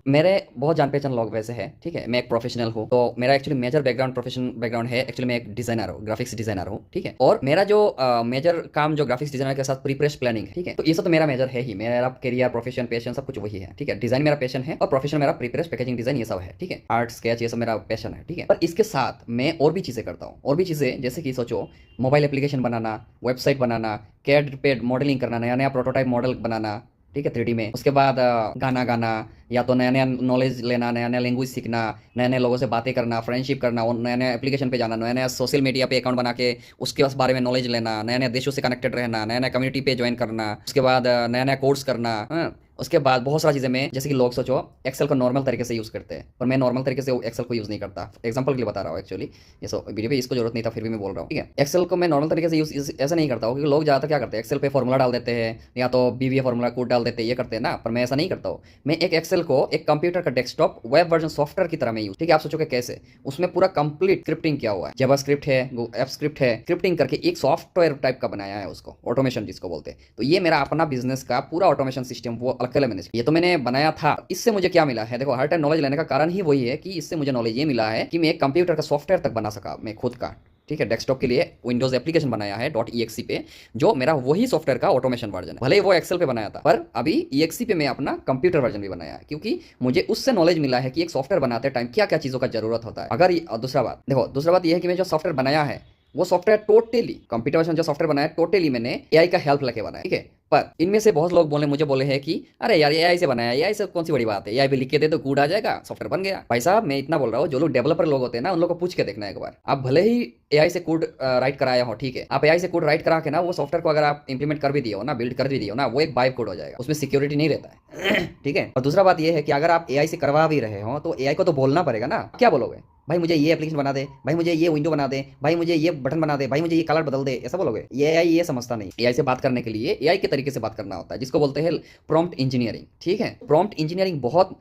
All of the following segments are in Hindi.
मेरे बहुत जान पहचान लोग वैसे हैं, ठीक है। मैं एक प्रोफेशनल हूँ, तो मेरा एक्चुअली मेजर प्रोफेशन बैकग्राउंड है। एक्चुअली मैं एक डिजाइनर हूँ, ग्राफिक्स डिजाइनर हूँ, ठीक है। और मेरा जो मेजर काम जो ग्राफिक्स डिजाइनर के साथ प्रीप्रेस प्लानिंग है, ठीक है। तो ये सब तो मेरा मेजर है ही, मेरा करियर प्रोफेशन पैशन सब कुछ वही है, ठीक है। डिजाइन मेरा पैशन है और प्रोफेशन मेरा प्रीप्रेस पैकेजिंग डिजाइन ये सब है, ठीक है। आर्ट स्केच ये सब मेरा पैशन है, ठीक है। पर इसके साथ मैं और भी चीजें करता हूँ, और भी चीजें जैसे कि सोचो मोबाइल एप्लीकेशन बनाना, वेबसाइट बनाना, कैड पे मॉडलिंग करना, नया नया प्रोटोटाइप मॉडल बनाना, ठीक है, 3D में। उसके बाद गाना गाना, या तो नया नया नॉलेज लेना, नया नया लैंग्वेज सीखना, नए नए लोगों से बातें करना, फ्रेंडशिप करना, और नया नया एप्लीकेशन पे जाना, नया नया सोशल मीडिया पे अकाउंट बना के उसके उस बारे में नॉलेज लेना, नया नया देशों से कनेक्टेड रहना, नया नया कम्युनिटी पे ज्वाइन करना, उसके बाद नया नया कोर्स करना, हाँ। उसके बाद बहुत सारी चीज़ें में, जैसे कि लोग सोचो एक्सेल को नॉर्मल तरीके से यूज़ करते हैं, पर मैं नॉर्मल तरीके से एक्सेल को यूज़ नहीं करता। एग्जांपल के लिए बता रहा हूँ एक्चुअली, ये सो वीडियो पे इसको जरूरत नहीं था, फिर भी मैं बोल रहा हूँ, ठीक है। एक्सेल को मैं नॉर्मल तरीके से यूज़ ऐसा नहीं करता हूँ, क्योंकि लोग ज़्यादातर क्या करते हैं, एक्सेल पे फॉर्मूला डाल देते हैं या तो बीवीए फॉर्मूला कोड डाल देते हैं, ये करते हैं ना। पर मैं ऐसा नहीं करता हूँ। मैं एक एक्सेल को एक कंप्यूटर का डेस्कटॉप वेब वर्जन सॉफ्टवेयर की तरह मैं यूज, ठीक है। आप सोचोगे कैसे, उसमें पूरा कंप्लीट स्क्रिप्टिंग किया हुआ है, जावास्क्रिप्ट है, एफ स्क्रिप्ट है, स्क्रिप्टिंग करके एक सॉफ्टवेयर टाइप का बनाया है, उसको ऑटोमेशन जिसको बोलते हैं। तो ये मेरा अपना बिजनेस का पूरा ऑटोमेशन सिस्टम वो अकेले मैंने, ये तो मैंने बनाया था। इससे मुझे क्या मिला है, देखो हर टाइम नॉलेज लेने का कारण ही वही है कि इससे मुझे नॉलेज ये मिला है कि मैं एक कंप्यूटर का सॉफ्टवेयर तक बना सका मैं खुद का, ठीक है। डेस्कटॉप के लिए विंडोज एप्लीकेशन बनाया है .exe पे, जो मेरा वही सॉफ्टवेयर का ऑटोमेशन वर्जन है। भले ही वो एक्सेल पे बनाया था, पर अभी exe पे मैं अपना कंप्यूटर वर्जन भी बनाया है, क्योंकि मुझे उससे नॉलेज मिला है कि एक सॉफ्टवेयर बनाते टाइम क्या क्या चीजों का जरूरत होता है। अगर और दूसरा बात देखो, दूसरा बात यह है कि मैं जो सॉफ्टवेयर बनाया है वो सॉफ्टवेयर टोटली कंप्यूटर वर्जन जो सॉफ्टवेयर बनाया टोटली मैंने एआई का हेल्प लेके बनाया, ठीक है। पर इनमें से बहुत लोग मुझे बोले हैं कि अरे यार एआई से बनाया, एआई से कौन सी बड़ी बात है, एआई पे लिख के दे तो कोड आ जाएगा, सॉफ्टवेयर बन गया। भाई साहब मैं इतना बोल रहा हूँ, जो लोग डेवलपर लोग होते हैं ना, उन लोग को पूछ के देखना एक बार। आप भले ही एआई से कोड राइट कराया हो, ठीक है, आप एआई से कोड राइट करा के ना वो सॉफ्टवेयर को अगर आप इंप्लीमेंट कर भी दिए हो ना, बिल्ड कर भी दिए हो ना, वो एक बाइव कोड हो जाएगा, उसमें सिक्योरिटी नहीं रहता है ठीक है। और दूसरा बात ये है कि अगर आप एआई से करवा भी रहे हो तो एआई को तो बोलना पड़ेगा ना। क्या बोलोगे, भाई मुझे ये एप्लीकेशन बना दे, भाई मुझे ये विंडो बना दे, भाई मुझे ये बटन बना दे, भाई मुझे ये कलर बदल दे, ऐसा बोलोगे? ये एआई ये समझता नहीं। एआई से बात करने के लिए एआई के तरीके से बात करना होता है, जिसको बोलते हैं प्रॉम्प्ट इंजीनियरिंग, ठीक है। प्रॉम्प्ट इंजीनियरिंग बहुत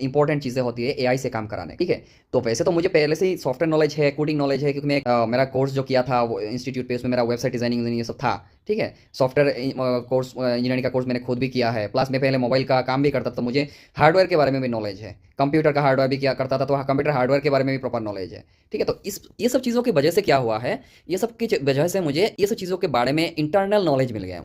इंपॉर्टेंट चीजें होती है एआई से काम कराने, ठीक है। तो वैसे तो मुझे पहले से ही सॉफ्टवेयर नॉलेज है, कोडिंग नॉलेज है, क्योंकि मैं मेरा कोर्स जो किया था वो इंस्टीट्यूट पे, उसमें मेरा वेबसाइट डिजाइनिंग ये सब था, ठीक है। सॉफ्टवेयर कोर्स इंजीनियरिंग का कोर्स मैंने खुद भी किया है, प्लस मैं पहले मोबाइल का काम भी करता था, तो मुझे हार्डवेयर के बारे में भी नॉलेज है, कंप्यूटर का हार्डवेयर भी किया करता था, तो कंप्यूटर हार्डवेयर के बारे में भी प्रॉपर नॉलेज है, ठीक है। तो इस ये सब चीज़ों की वजह से क्या हुआ है, ये सब की वजह से मुझे ये सब चीज़ों के बारे में इंटरनल नॉलेज मिल गया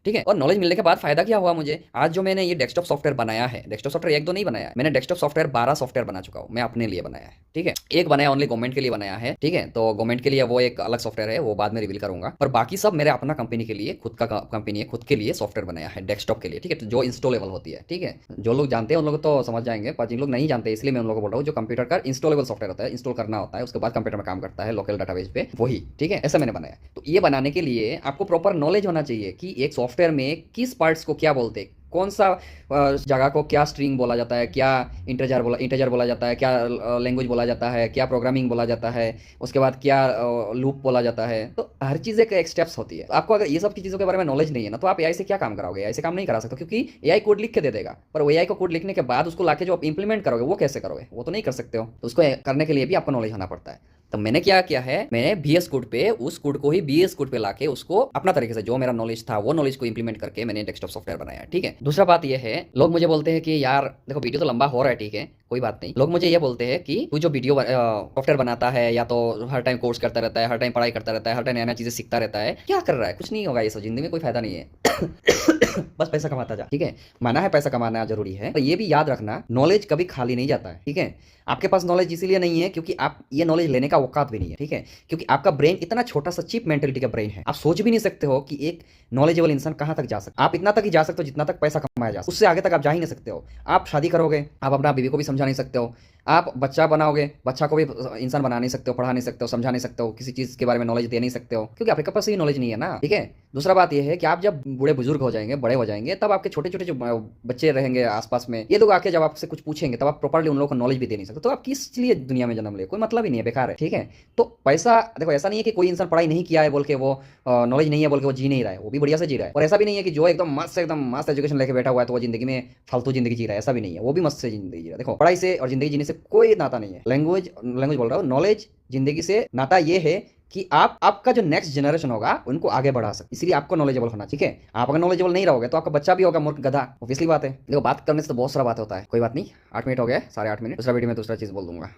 ठीक है। और नॉलेज मिलने के बाद फायदा क्या हुआ मुझे, आज जो मैंने ये डेस्कटॉप सॉफ्टवेयर बनाया है, डेस्कटॉप सॉफ्टवेयर एक दो नहीं बनाया, मैंने डेस्कटॉप सॉफ्टवेयर 12 सॉफ्टवेयर बना चुका हूँ, मैं अपने लिए बनाया है, ठीक है। एक बनाया ओनली गवर्नमेंट के लिए बनाया है, ठीक है। तो गवर्नमेंट के लिए वो एक अलग सॉफ्टवेयर है, वो बाद में रिवील करूंगा। और बाकी सब मेरे अपना कंपनी के लिए, खुद का कंपनी है, खुद के लिए सॉफ्टवेयर बनाया है डेस्कटॉप के लिए, ठीक है। तो जो इंस्टॉलेबल होती है, ठीक है। जो लोग जानते हैं उन लोग तो समझ जाएंगे, पर जिन लोग नहीं जानते इसलिए मैं उन लोगों को बोल रहा हूँ, जो कंप्यूटर का इंस्टॉलेबल सॉफ्टवेयर होता है, इंस्टॉल करना होता है, उसके बाद कंप्यूटर में काम करता है लोकल डाटाबेस पे, वही, ठीक है। ऐसा मैंने बनाया। तो ये बनाने के लिए आपको प्रॉपर नॉलेज होना चाहिए कि एक सॉफ्टवेयर में किस पार्ट्स को क्या बोलते हैं, कौन सा जगह को क्या स्ट्रिंग बोला जाता है, क्या इंटेजर बोला जाता है, क्या लैंग्वेज बोला जाता है, क्या प्रोग्रामिंग बोला जाता है, उसके बाद क्या लूप बोला जाता है। तो हर चीज़ एक स्टेप्स होती है। तो आपको अगर ये सब की चीज़ों के बारे में नॉलेज नहीं है ना, तो आप एआई से क्या काम कराओगे, एआई से काम नहीं करा सकते, क्योंकि एआई कोड लिख के दे देगा, पर वो एआई को कोड लिखने के बाद उसको लाके जो आप इंप्लीमेंट करोगे वो कैसे करोगे, वो तो नहीं कर सकते हो। तो उसको करने के लिए भी आपको नॉलेज होना पड़ता है। तो मैंने क्या किया है, मैंने बीएस कोड पे उस कोड को ही बीएस कोड पे लाके उसको अपना तरीके से जो मेरा नॉलेज था वो नॉलेज को इंप्लीमेंट करके मैंने डेस्कटॉप सॉफ्टवेयर बनाया, ठीक है। दूसरा बात ये है, लोग मुझे बोलते हैं कि यार देखो वीडियो तो लंबा हो रहा है, ठीक है, कोई बात नहीं। लोग मुझे ये बोलते हैं कि तू जो वीडियो सॉफ्टवेयर बनाता है, या तो हर टाइम कोर्स करता रहता है, हर टाइम पढ़ाई करता रहता है, हर टाइम नया नया चीजें सीखता रहता है, क्या कर रहा है, कुछ नहीं होगा, ये सब जिंदगी में कोई फायदा नहीं है बस पैसा कमाता जा, ठीक है। माना है पैसा कमाना जरूरी है, पर ये भी याद रखना नॉलेज कभी खाली नहीं जाता है, ठीक है। आपके पास नॉलेज इसीलिए नहीं है क्योंकि आप ये नॉलेज लेने का औकात भी नहीं है, ठीक है। क्योंकि आपका ब्रेन इतना छोटा सा चीप मेंटेलिटी का ब्रेन है, आप सोच भी नहीं सकते हो कि एक नॉलेजेबल इंसान कहां तक जा सकता है। आप इतना तक ही जा सकते हो जितना तक पैसा कमाया जा सकता है, उससे आगे तक आप जा ही नहीं सकते हो। आप शादी करोगे, आप अपना बीवी को भी समझा नहीं सकते हो। आप बच्चा बनाओगे, बच्चा को भी इंसान बना नहीं सकते हो, पढ़ा नहीं सकते हो, समझा नहीं सकते हो, किसी चीज के बारे में नॉलेज दे नहीं सकते हो, क्योंकि आपके पास ये नॉलेज नहीं है ना, ठीक है। दूसरा बात यह है कि आप जब बूढ़े बुजुर्ग हो जाएंगे, बड़े हो जाएंगे, तब आपके छोटे छोटे जो बच्चे रहेंगे आसपास में, ये लोग आके जब आपसे कुछ पूछेंगे तब आप प्रॉपर्ली उन लोगों को नॉलेज भी दे नहीं सकते। तो आप किस लिए दुनिया में जन्म ले, कोई मतलब ही नहीं है, बेकार है, ठीक है। तो पैसा देखो, ऐसा नहीं है कि कोई इंसान पढ़ाई नहीं किया है बोल के वो नॉलेज नहीं है बोल के वो जी नहीं रहा है, वो भी बढ़िया से जी रहा है। और ऐसा भी नहीं है कि जो एकदम मस्त एजुकेशन लेके बैठा हुआ है तो वो जिंदगी में फालतू जिंदगी जी रहा है, ऐसा भी नहीं है, वो भी मस्त से जिंदगी जी रहा है। देखो पढ़ाई से और जिंदगी जीने से कोई नाता नहीं है, लैंग्वेज बोल रहा हूँ, नॉलेज जिंदगी से नाता ये है कि आप आपका जो नेक्स्ट जनरेशन होगा उनको आगे बढ़ा सकते, इसलिए आपको नॉलेजेबल होना, ठीक है। आप अगर नॉलेजेबल नहीं रहोगे तो आपका बच्चा भी होगा मूर्ख गधा, ऑब्वियसली बात है। देखो बात करने से तो बहुत सारा बात होता है, कोई बात नहीं, 8 मिनट हो गए, 8:30 मिनट, दूसरा वीडियो में दूसरा चीज बोल दूंगा।